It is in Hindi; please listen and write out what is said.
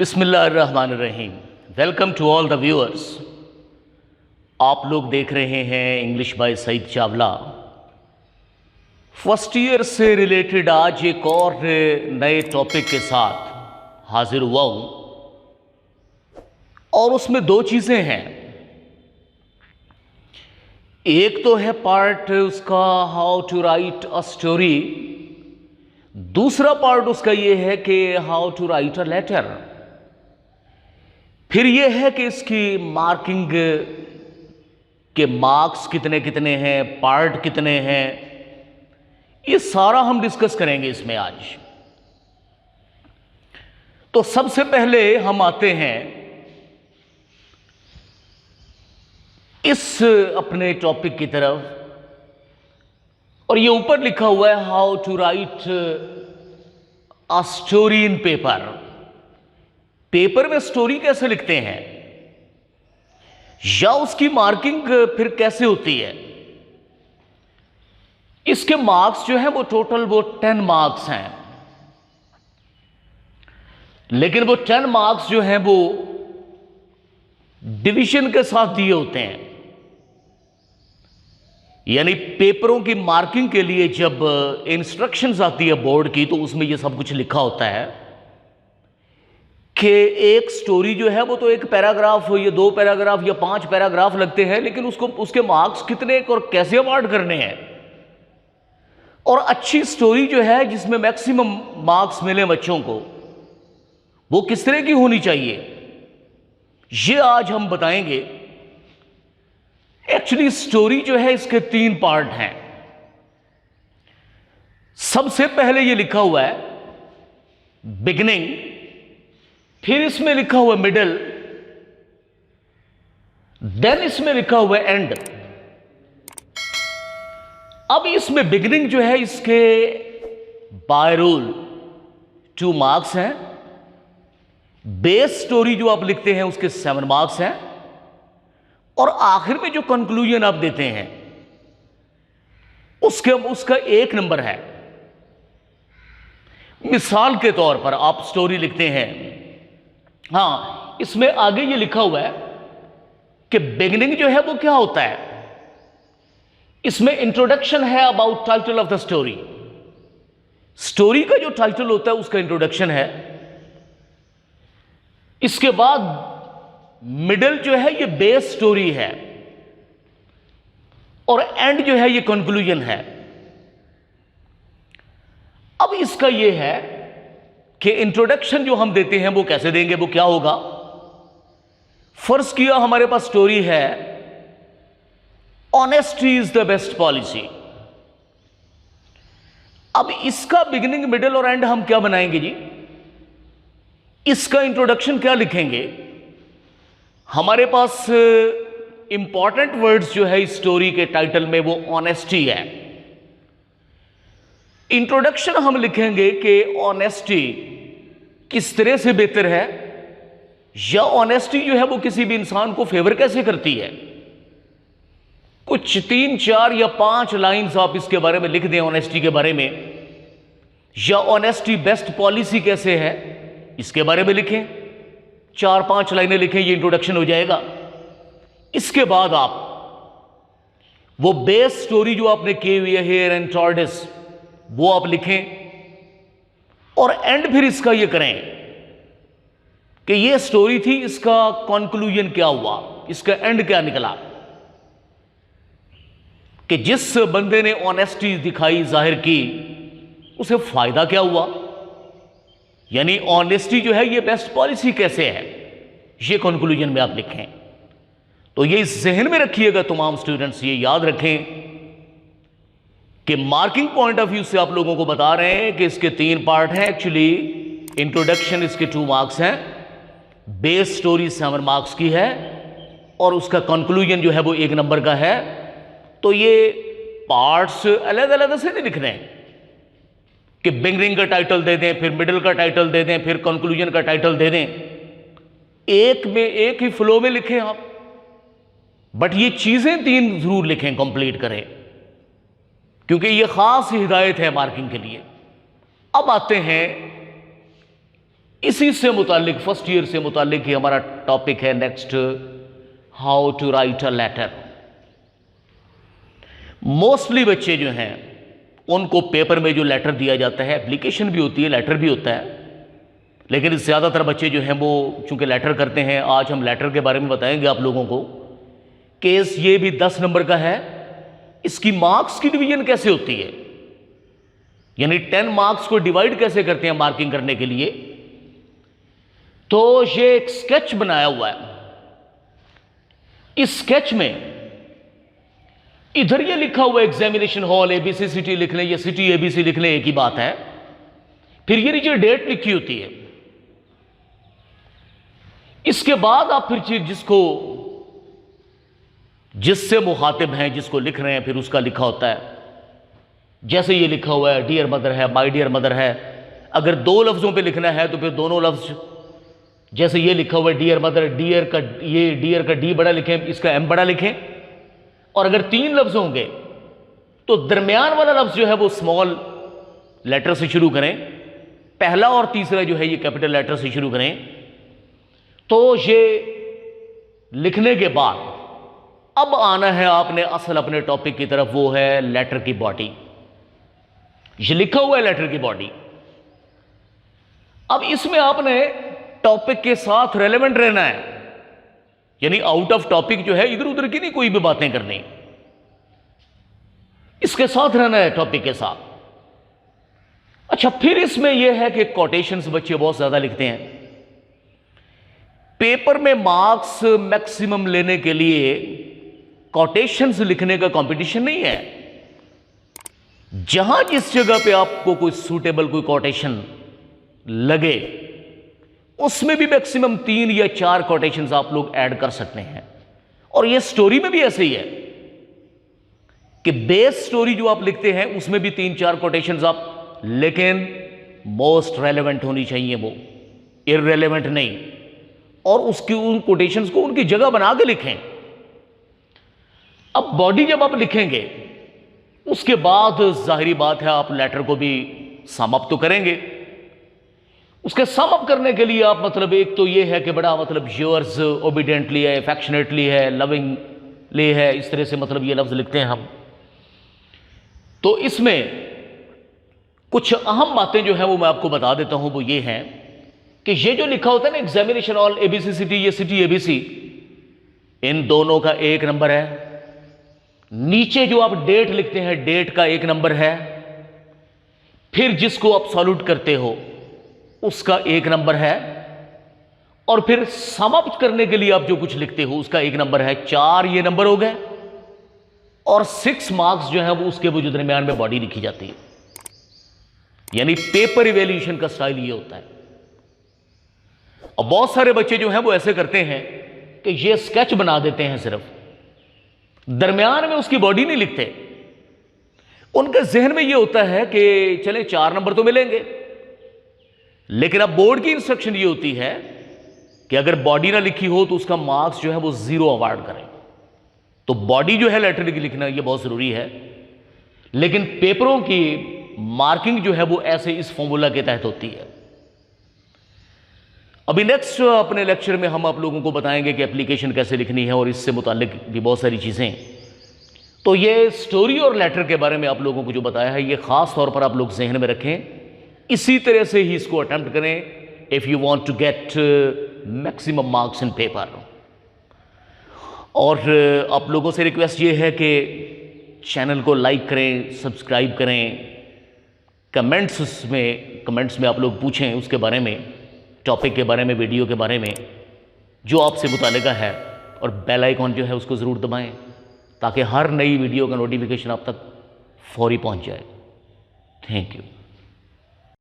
बिस्मिल्लाहिर्रहमानिर्रहीम। Welcome to all the viewers. आप लोग देख रहे हैं English by Saeed Chawla. First year से रिलेटेड आज एक और नए टॉपिक के साथ हाजिर हुआ हूं और उसमें दो चीज़ें हैं। एक तो है पार्ट उसका how to write a story, दूसरा पार्ट उसका ये है कि how to write a letter. फिर ये है कि इसकी मार्किंग के मार्क्स कितने कितने हैं, पार्ट कितने हैं, ये सारा हम डिस्कस करेंगे इसमें आज। तो सबसे पहले हम आते हैं इस अपने टॉपिक की तरफ और ये ऊपर लिखा हुआ है how to write a story in paper. Paper में स्टोरी कैसे लिखते हैं या उसकी मार्किंग फिर कैसे होती है। इसके मार्क्स जो है वो टोटल 10 मार्क्स हैं, लेकिन वो 10 मार्क्स जो हैं वो डिवीजन के साथ दिए होते हैं। यानी पेपरों की मार्किंग के लिए जब इंस्ट्रक्शंस आती है बोर्ड की, तो उसमें ये सब कुछ लिखा होता है कि एक स्टोरी जो है वो तो एक पैराग्राफ या 2 पैराग्राफ या 5 पैराग्राफ लगते हैं, लेकिन उसके मार्क्स कितने और कैसे अवार्ड करने हैं। और अच्छी स्टोरी जो है जिसमें मैक्सिमम मार्क्स मिले बच्चों को, वो किस तरह की होनी चाहिए, ये आज हम बताएंगे। एक्चुअली स्टोरी जो है इसके 3 पार्ट हैं। सबसे पहले ये लिखा हुआ है बिगिनिंग, फिर इसमें लिखा हुआ मिडल, देन इसमें लिखा हुआ एंड। अब इसमें बिगिनिंग जो है इसके बाय रूल 2 मार्क्स हैं। बेस स्टोरी जो आप लिखते हैं उसके 7 मार्क्स हैं और आखिर में जो कंक्लूजन आप देते हैं उसका 1 नंबर है। मिसाल के तौर पर आप स्टोरी लिखते हैं, हाँ, इसमें आगे ये लिखा हुआ है कि बिगिनिंग जो है वो क्या होता है। इसमें इंट्रोडक्शन है about title of the story. Story का जो टाइटल होता है उसका इंट्रोडक्शन है। इसके बाद मिडल जो है ये बेस स्टोरी है और एंड जो है ये कंक्लूजन है। अब इसका ये है कि इंट्रोडक्शन जो हम देते हैं वो कैसे देंगे, वो क्या होगा। फर्ज किया हमारे पास स्टोरी है honesty is the best policy. अब इसका बिगिनिंग मिडिल और एंड हम क्या बनाएंगे जी। इसका इंट्रोडक्शन क्या लिखेंगे। हमारे पास इंपॉर्टेंट वर्ड्स जो है इस स्टोरी के टाइटल में वो ऑनेस्टी है। इंट्रोडक्शन हम लिखेंगे कि ऑनेस्टी किस तरह से बेहतर है, या ऑनेस्टी जो है वो किसी भी इंसान को फेवर कैसे करती है। कुछ 3, 4 या 5 लाइंस आप इसके बारे में लिख दें ऑनेस्टी के बारे में, या ऑनेस्टी बेस्ट पॉलिसी कैसे है इसके बारे में लिखें। 4-5 लाइनें लिखें, ये इंट्रोडक्शन हो जाएगा। इसके बाद आप वो बेस स्टोरी जो आपने की हुई है हेयर एंड टॉर्टोइस, वो आप लिखें और एंड फिर इसका ये करें कि ये स्टोरी थी, इसका कंक्लूजन क्या हुआ, इसका एंड क्या निकला, कि जिस बंदे ने ऑनेस्टी दिखाई, जाहिर की, उसे फायदा क्या हुआ। यानी ऑनेस्टी जो है ये बेस्ट पॉलिसी कैसे है, ये कंक्लूजन में आप लिखें। तो ये इस जहन में रखिएगा तमाम स्टूडेंट्स, ये याद रखें कि मार्किंग पॉइंट ऑफ व्यू से आप लोगों को बता रहे हैं कि इसके 3 पार्ट हैं। एक्चुअली इंट्रोडक्शन इसके 2 मार्क्स हैं, बेस स्टोरी 7 मार्क्स की है और उसका कंक्लूजन जो है वो 1 नंबर का है। तो ये पार्ट्स अलग अलग से नहीं लिख रहे हैं कि बिगिनिंग का टाइटल दे दें, फिर मिडिल का टाइटल दे दें, फिर कंक्लूजन का टाइटल दे दें। एक में एक ही फ्लो में लिखें आप, बट ये चीजें 3 जरूर लिखें, कंप्लीट करें, क्योंकि ये खास हिदायत है मार्किंग के लिए। अब आते हैं इसी से मुतालिक, फर्स्ट ईयर से मुतालिक ही हमारा टॉपिक है next, how to write a letter. Mostly बच्चे जो हैं उनको पेपर में जो लेटर दिया जाता है, एप्लीकेशन भी होती है, लेटर भी होता है, लेकिन ज़्यादातर बच्चे जो हैं वो चूंकि लेटर करते हैं। आज हम लेटर के बारे में बताएंगे आप लोगों को। केस ये भी 10 नंबर का है, इसकी मार्क्स की डिवीजन कैसे होती है, यानी 10 मार्क्स को डिवाइड कैसे करते हैं मार्किंग करने के लिए। तो ये एक स्केच बनाया हुआ है। इस स्केच में इधर ये लिखा हुआ एग्जामिनेशन हॉल एबीसी सिटी लिख लें या सिटी एबीसी लिख लें, एक ही बात है। फिर ये नीचे डेट लिखी होती है। इसके बाद आप फिर जिससे मुखातिब हैं, जिसको लिख रहे हैं, फिर उसका लिखा होता है। जैसे ये लिखा हुआ है डियर मदर है, माय डियर मदर है। अगर 2 लफ्जों पे लिखना है तो फिर दोनों लफ्ज, जैसे ये लिखा हुआ है डियर मदर, डियर का डी बड़ा लिखें, इसका एम बड़ा लिखें। और अगर 3 लफ्ज होंगे तो दरमियान वाला लफ्ज जो है वो स्मॉल लेटर से शुरू करें, पहला और तीसरा जो है ये कैपिटल लेटर से शुरू करें। तो ये लिखने के बाद अब आना है आपने असल अपने टॉपिक की तरफ, वो है लेटर की बॉडी। ये लिखा हुआ है लेटर की बॉडी। अब इसमें आपने टॉपिक के साथ रेलेवेंट रहना है, यानी आउट ऑफ टॉपिक जो है, इधर उधर की नहीं कोई भी बातें करनी, इसके साथ रहना है, टॉपिक के साथ। अच्छा, फिर इसमें यह है कि कोटेशंस बच्चे बहुत ज्यादा लिखते हैं। पेपर में मार्क्स मैक्सिमम लेने के लिए कोटेशंस लिखने का कंपटीशन नहीं है। जहां जिस जगह पे आपको कोई सूटेबल कोई कोटेशन लगे, उसमें भी मैक्सिमम 3 या 4 कोटेशंस आप लोग ऐड कर सकते हैं। और ये स्टोरी में भी ऐसे ही है कि बेस स्टोरी जो आप लिखते हैं उसमें भी 3-4 कोटेशंस आप, लेकिन मोस्ट रेलेवेंट होनी चाहिए, वो इररेलेवेंट नहीं। और उसकी उन कोटेशंस को उनकी जगह बना के लिखें। अब बॉडी जब आप लिखेंगे उसके बाद जाहिरी बात है आप लेटर को भी सम अप तो करेंगे। उसके सम अप करने के लिए आप मतलब एक तो ये है कि बड़ा मतलब योर्स ओबीडियंटली है, अफेक्शनेटली है, लविंगली है, इस तरह से मतलब ये लफ्ज लिखते हैं हम। तो इसमें कुछ अहम बातें जो है वो मैं आपको बता देता हूं। वो ये है कि ये जो लिखा होता है ना एग्जामिनेशन ऑल एबीसी सिटी, ये सिटी एबीसी, इन दोनों का 1 नंबर है। नीचे जो आप डेट लिखते हैं, डेट का 1 नंबर है। फिर जिसको आप सॉल्यूट करते हो उसका 1 नंबर है। और फिर सम अप करने के लिए आप जो कुछ लिखते हो उसका 1 नंबर है। 4 ये नंबर हो गए। और 6 मार्क्स जो है वो उसके वो जो दरमियान में बॉडी लिखी जाती है। यानी पेपर इवैल्यूएशन का स्टाइल ये होता है। और बहुत सारे बच्चे जो हैं वो ऐसे करते हैं कि ये स्केच बना देते हैं, सिर्फ दरमियान में उसकी बॉडी नहीं लिखते। उनके जहन में ये होता है कि चले 4 नंबर तो मिलेंगे, लेकिन अब बोर्ड की इंस्ट्रक्शन ये होती है कि अगर बॉडी ना लिखी हो तो उसका मार्क्स जो है वो 0 अवार्ड करें। तो बॉडी जो है लेटर की लिखना ये बहुत जरूरी है। लेकिन पेपरों की मार्किंग जो है वो ऐसे इस फॉर्मूला के तहत होती है। अभी नेक्स्ट अपने लेक्चर में हम आप लोगों को बताएंगे कि एप्लीकेशन कैसे लिखनी है और इससे मुतालिक भी बहुत सारी चीज़ें। तो ये स्टोरी और लेटर के बारे में आप लोगों को जो बताया है ये ख़ास तौर पर आप लोग जहन में रखें। इसी तरह से ही इसको अटेम्प्ट करें if you want to get maximum marks in paper. और आप लोगों से रिक्वेस्ट ये है कि चैनल को लाइक करें, सब्सक्राइब करें, कमेंट्स में आप लोग पूछें उसके बारे में, टॉपिक के बारे में, वीडियो के बारे में जो आपसे मुतालिका है। और बेल आइकॉन जो है उसको ज़रूर दबाएं ताकि हर नई वीडियो का नोटिफिकेशन आप तक फौरी पहुंच जाए। Thank you.